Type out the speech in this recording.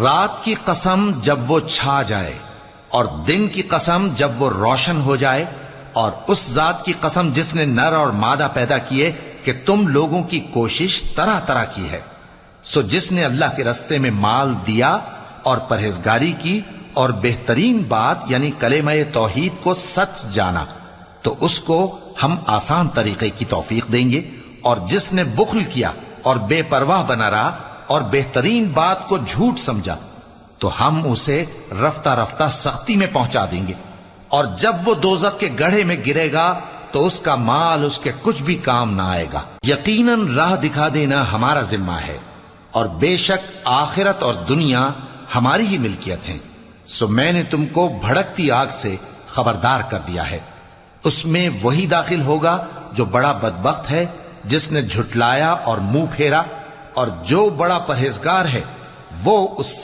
رات کی قسم جب وہ چھا جائے اور دن کی قسم جب وہ روشن ہو جائے، اور اس ذات کی قسم جس نے نر اور مادہ پیدا کیے کہ تم لوگوں کی کوشش طرح طرح کی ہے۔ سو جس نے اللہ کے رستے میں مال دیا اور پرہیزگاری کی اور بہترین بات یعنی کلمہ توحید کو سچ جانا، تو اس کو ہم آسان طریقے کی توفیق دیں گے، اور جس نے بخل کیا اور بے پرواہ بنا رہا اور بہترین بات کو جھوٹ سمجھا، تو ہم اسے رفتہ رفتہ سختی میں پہنچا دیں گے، اور جب وہ دوزخ کے گڑھے میں گرے گا تو اس کا مال اس کے کچھ بھی کام نہ آئے گا۔ یقیناً راہ دکھا دینا ہمارا ذمہ ہے، اور بے شک آخرت اور دنیا ہماری ہی ملکیت ہیں۔ سو میں نے تم کو بھڑکتی آگ سے خبردار کر دیا ہے، اس میں وہی داخل ہوگا جو بڑا بدبخت ہے، جس نے جھٹلایا اور منہ پھیرا، اور جو بڑا پرہیزگار ہے وہ اس سے